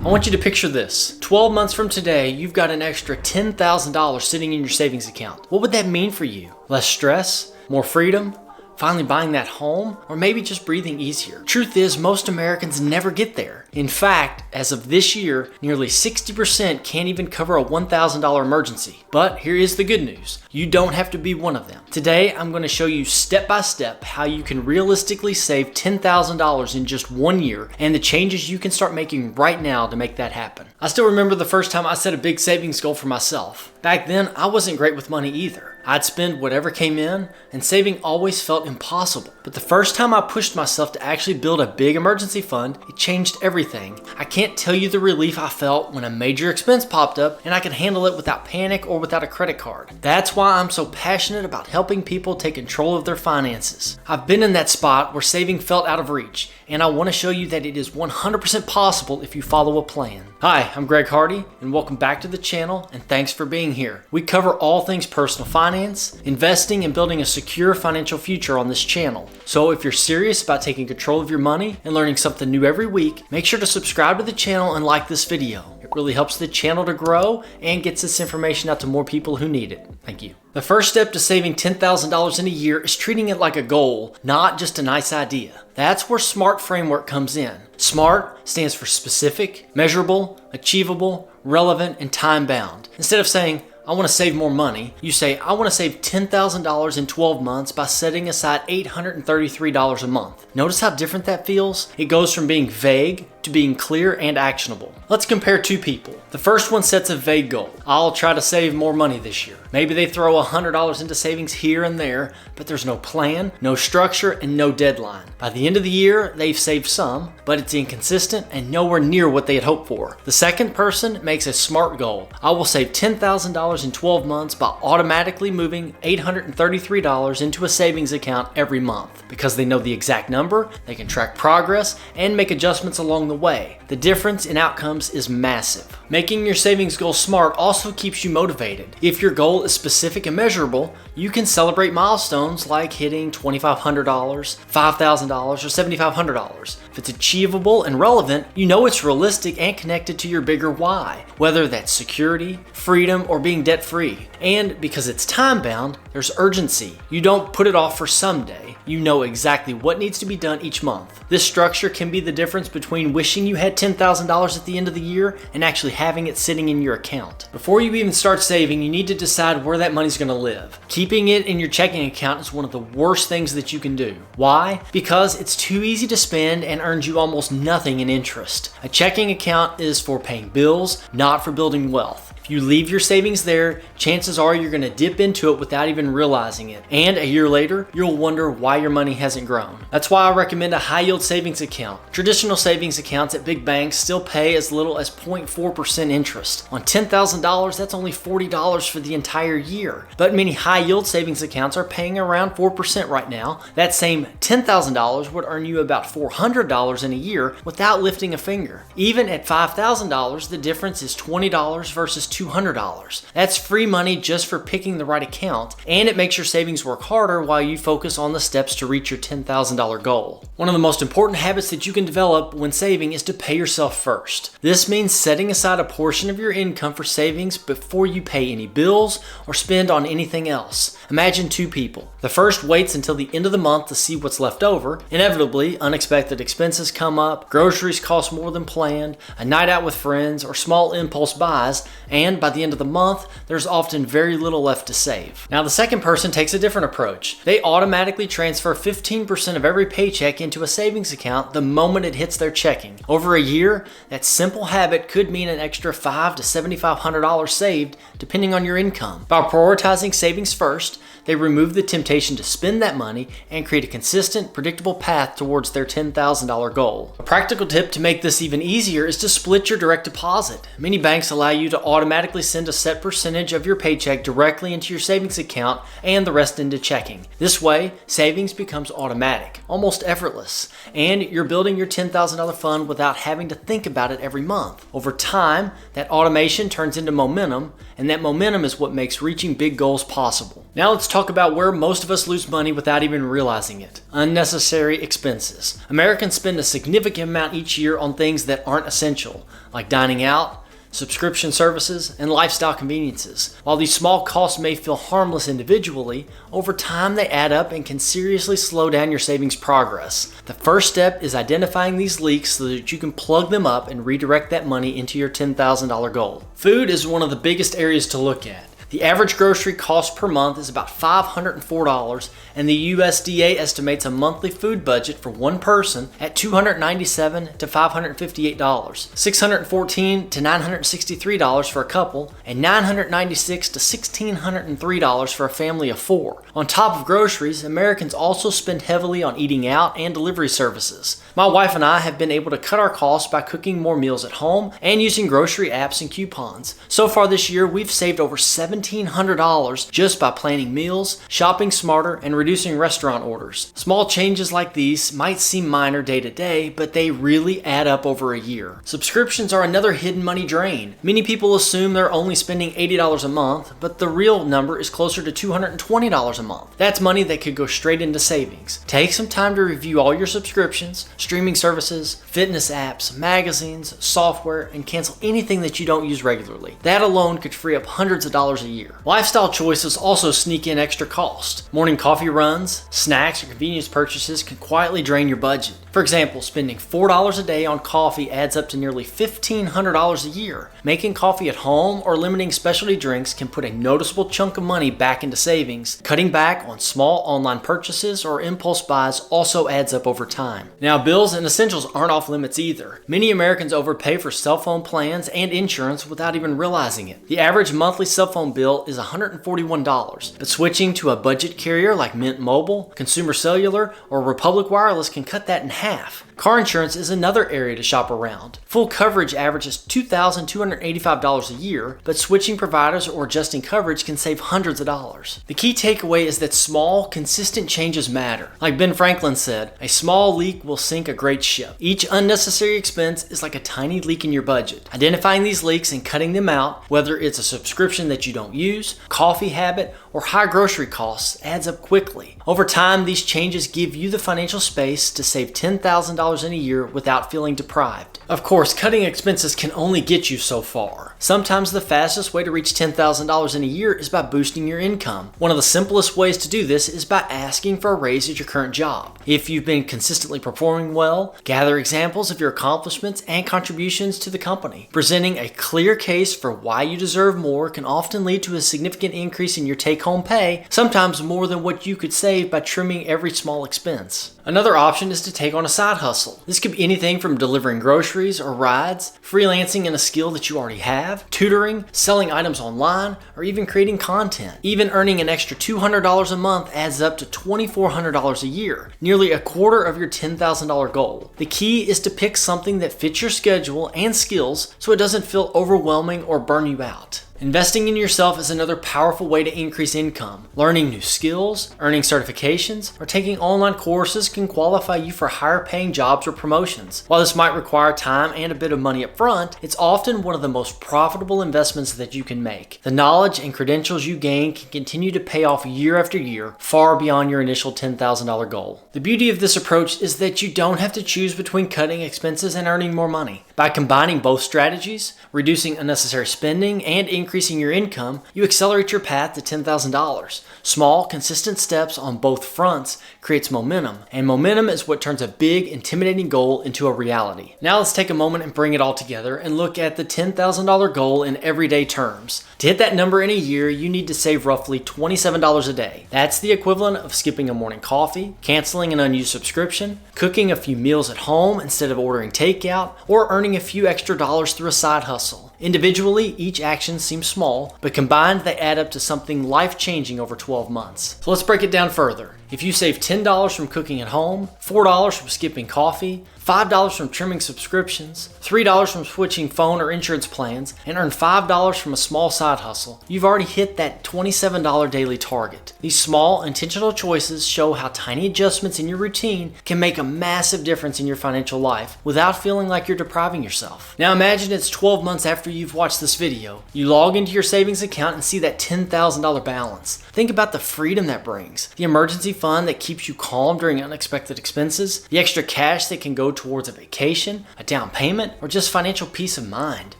I want you to picture this. 12 months from today, you've got an extra $10,000 sitting in your savings account. What would that mean for you? Less stress? More freedom? Finally buying that home? Or maybe just breathing easier? Truth is, most Americans never get there. In fact, as of this year, nearly 60% can't even cover a $1,000 emergency. But here is the good news. You don't have to be one of them. Today, I'm going to show you step by step how you can realistically save $10,000 in just 1 year and the changes you can start making right now to make that happen. I still remember the first time I set a big savings goal for myself. Back then, I wasn't great with money either. I'd spend whatever came in, and saving always felt impossible. But the first time I pushed myself to actually build a big emergency fund, it changed everything. I can't tell you the relief I felt when a major expense popped up and I could handle it without panic or without a credit card. That's why I'm so passionate about helping people take control of their finances. I've been in that spot where saving felt out of reach, and I want to show you that it is 100% possible if you follow a plan. Hi, I'm Greg Hardy, and welcome back to the channel, and thanks for being here. We cover all things personal finance, investing, and building a secure financial future on this channel. So if you're serious about taking control of your money and learning something new every week, make sure to subscribe to the channel and like this video. It really helps the channel to grow and gets this information out to more people who need it. Thank you. The first step to saving $10,000 in a year is treating it like a goal, not just a nice idea. That's where SMART framework comes in. SMART stands for specific, measurable, achievable, relevant, and time-bound. Instead of saying, I want to save more money, you say, I want to save $10,000 in 12 months by setting aside $833 a month. Notice how different that feels? It goes from being vague to being clear and actionable. Let's compare two people. The first one sets a vague goal. I'll try to save more money this year. Maybe they throw $100 into savings here and there, but there's no plan, no structure, and no deadline. By the end of the year, they've saved some, but it's inconsistent and nowhere near what they had hoped for. The second person makes a SMART goal. I will save $10,000 in 12 months by automatically moving $833 into a savings account every month. Because they know the exact number, they can track progress and make adjustments along the way. The difference in outcomes is massive. Making your savings goal SMART also keeps you motivated. If your goal is specific and measurable, you can celebrate milestones like hitting $2,500, $5,000, or $7,500. If it's achievable and relevant, you know it's realistic and connected to your bigger why, whether that's security, freedom, or being debt-free. And because it's time-bound, there's urgency. You don't put it off for someday. You know exactly what needs to be done each month. This structure can be the difference between wishing you had $10,000 at the end of the year and actually having it sitting in your account. Before you even start saving, you need to decide where that money's going to live. Keeping it in your checking account is one of the worst things that you can do. Why? Because it's too easy to spend and earns you almost nothing in interest. A checking account is for paying bills, not for building wealth. If you leave your savings there, chances are you're going to dip into it without even realizing it. And a year later, you'll wonder why your money hasn't grown. That's why I recommend a high-yield savings account. Traditional savings accounts at big banks still pay as little as 0.4% interest. On $10,000, that's only $40 for the entire year. But many high-yield savings accounts are paying around 4% right now. That same $10,000 would earn you about $400 in a year without lifting a finger. Even at $5,000, the difference is $20 versus $200. That's free money just for picking the right account, and it makes your savings work harder while you focus on the steps to reach your $10,000 goal. One of the most important habits that you can develop when saving is to pay yourself first. This means setting aside a portion of your income for savings before you pay any bills or spend on anything else. Imagine two people. The first waits until the end of the month to see what's left over. Inevitably, unexpected expenses come up, groceries cost more than planned, a night out with friends, or small impulse buys, and by the end of the month, there's often very little left to save. Now, the second person takes a different approach. They automatically transfer 15% of every paycheck into a savings account the moment it hits their checking. Over a year, that simple habit could mean an extra $500 to $7,500 saved, depending on your income. By prioritizing savings first, they remove the temptation to spend that money and create a consistent, predictable path towards their $10,000 goal. A practical tip to make this even easier is to split your direct deposit. Many banks allow you to automate automatically send a set percentage of your paycheck directly into your savings account and the rest into checking. This way, savings becomes automatic, almost effortless, and you're building your $10,000 fund without having to think about it every month. Over time, that automation turns into momentum, and that momentum is what makes reaching big goals possible. Now let's talk about where most of us lose money without even realizing it. Unnecessary expenses. Americans spend a significant amount each year on things that aren't essential, like dining out, subscription services, and lifestyle conveniences. While these small costs may feel harmless individually, over time they add up and can seriously slow down your savings progress. The first step is identifying these leaks so that you can plug them up and redirect that money into your $10,000 goal. Food is one of the biggest areas to look at. The average grocery cost per month is about $504, and the USDA estimates a monthly food budget for one person at $297 to $558, $614 to $963 for a couple, and $996 to $1,603 for a family of four. On top of groceries, Americans also spend heavily on eating out and delivery services. My wife and I have been able to cut our costs by cooking more meals at home and using grocery apps and coupons. So far this year, we've saved over $1,700 just by planning meals, shopping smarter, and reducing restaurant orders. Small changes like these might seem minor day to day, but they really add up over a year. Subscriptions are another hidden money drain. Many people assume they're only spending $80 a month, but the real number is closer to $220 a month. That's money that could go straight into savings. Take some time to review all your subscriptions, streaming services, fitness apps, magazines, software, and cancel anything that you don't use regularly. That alone could free up hundreds of dollars a year. Lifestyle choices also sneak in extra cost. Morning coffee runs, snacks, or convenience purchases can quietly drain your budget. For example, spending $4 a day on coffee adds up to nearly $1,500 a year. Making coffee at home or limiting specialty drinks can put a noticeable chunk of money back into savings. Cutting back on small online purchases or impulse buys also adds up over time. Now, bills and essentials aren't off limits either. Many Americans overpay for cell phone plans and insurance without even realizing it. The average monthly cell phone bill is $141, but switching to a budget carrier like Mint Mobile, Consumer Cellular, or Republic Wireless can cut that in half. Car insurance is another area to shop around. Full coverage averages $2,285 a year, but switching providers or adjusting coverage can save hundreds of dollars. The key takeaway is that small, consistent changes matter. Like Ben Franklin said, a small leak will sink a great ship. Each unnecessary expense is like a tiny leak in your budget. Identifying these leaks and cutting them out, whether it's a subscription that you don't use, coffee habit, or high grocery costs, adds up quickly. Over time, these changes give you the financial space to save $10,000 in a year without feeling deprived. Of course, cutting expenses can only get you so far. Sometimes the fastest way to reach $10,000 in a year is by boosting your income. One of the simplest ways to do this is by asking for a raise at your current job. If you've been consistently performing well, gather examples of your accomplishments and contributions to the company. Presenting a clear case for why you deserve more can often lead to a significant increase in your take-home pay, sometimes more than what you could save by trimming every small expense. Another option is to take on a side hustle. This could be anything from delivering groceries or rides, freelancing in a skill that you already have, tutoring, selling items online, or even creating content. Even earning an extra $200 a month adds up to $2,400 a year, nearly a quarter of your $10,000 goal. The key is to pick something that fits your schedule and skills so it doesn't feel overwhelming or burn you out. Investing in yourself is another powerful way to increase income. Learning new skills, earning certifications, or taking online courses can qualify you for higher paying jobs or promotions. While this might require time and a bit of money up front, it's often one of the most profitable investments that you can make. The knowledge and credentials you gain can continue to pay off year after year, far beyond your initial $10,000 goal. The beauty of this approach is that you don't have to choose between cutting expenses and earning more money. By combining both strategies, reducing unnecessary spending and increasing your income, you accelerate your path to $10,000. Small, consistent steps on both fronts creates momentum, and momentum is what turns a big, intimidating goal into a reality. Now let's take a moment and bring it all together and look at the $10,000 goal in everyday terms. To hit that number in a year, you need to save roughly $27 a day. That's the equivalent of skipping a morning coffee, canceling an unused subscription, cooking a few meals at home instead of ordering takeout, or earning a few extra dollars through a side hustle. Individually, each action seems small, but combined they add up to something life-changing over 12 months. So let's break it down further. If you save $10 from cooking at home, $4 from skipping coffee, $5 from trimming subscriptions, $3 from switching phone or insurance plans, and earn $5 from a small side hustle, you've already hit that $27 daily target. These small, intentional choices show how tiny adjustments in your routine can make a massive difference in your financial life without feeling like you're depriving yourself. Now imagine it's 12 months after you've watched this video. You log into your savings account and see that $10,000 balance. Think about the freedom that brings. The emergency fund that keeps you calm during unexpected expenses, the extra cash that can go towards a vacation, a down payment, or just financial peace of mind.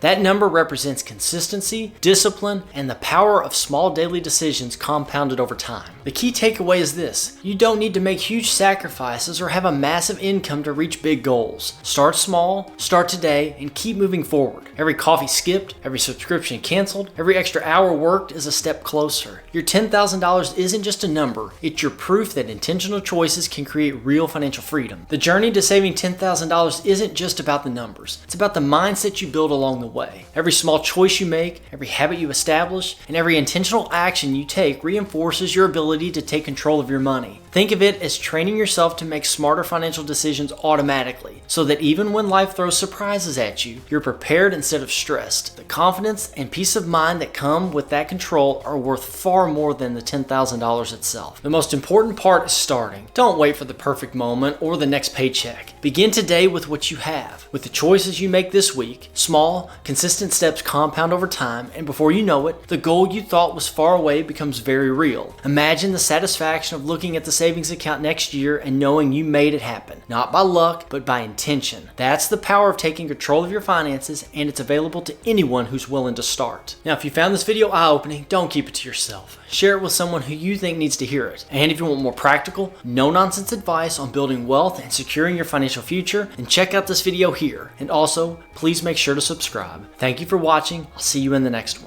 That number represents consistency, discipline, and the power of small daily decisions compounded over time. The key takeaway is this: you don't need to make huge sacrifices or have a massive income to reach big goals. Start small, start today, and keep moving forward. Every coffee skipped, every subscription canceled, every extra hour worked is a step closer. Your $10,000 isn't just a number, it's your proof that intentional choices can create real financial freedom. The journey to saving $10,000 isn't just about the numbers, it's about the mindset you build along the way. Every small choice you make, every habit you establish, and every intentional action you take reinforces your ability to take control of your money. Think of it as training yourself to make smarter financial decisions automatically, so that even when life throws surprises at you, you're prepared instead of stressed. The confidence and peace of mind that come with that control are worth far more than the $10,000 itself. The most important part is starting. Don't wait for the perfect moment or the next paycheck. Begin today with what you have. With the choices you make this week, small, consistent steps compound over time, and before you know it, the goal you thought was far away becomes very real. Imagine the satisfaction of looking at the savings account next year and knowing you made it happen. Not by luck, but by intention. That's the power of taking control of your finances, and it's available to anyone who's willing to start. Now, if you found this video eye-opening, don't keep it to yourself. Share it with someone who you think needs to hear it. And if you want more practical, no-nonsense advice on building wealth and securing your financial future, then check out this video here. And also, please make sure to subscribe. Thank you for watching. I'll see you in the next one.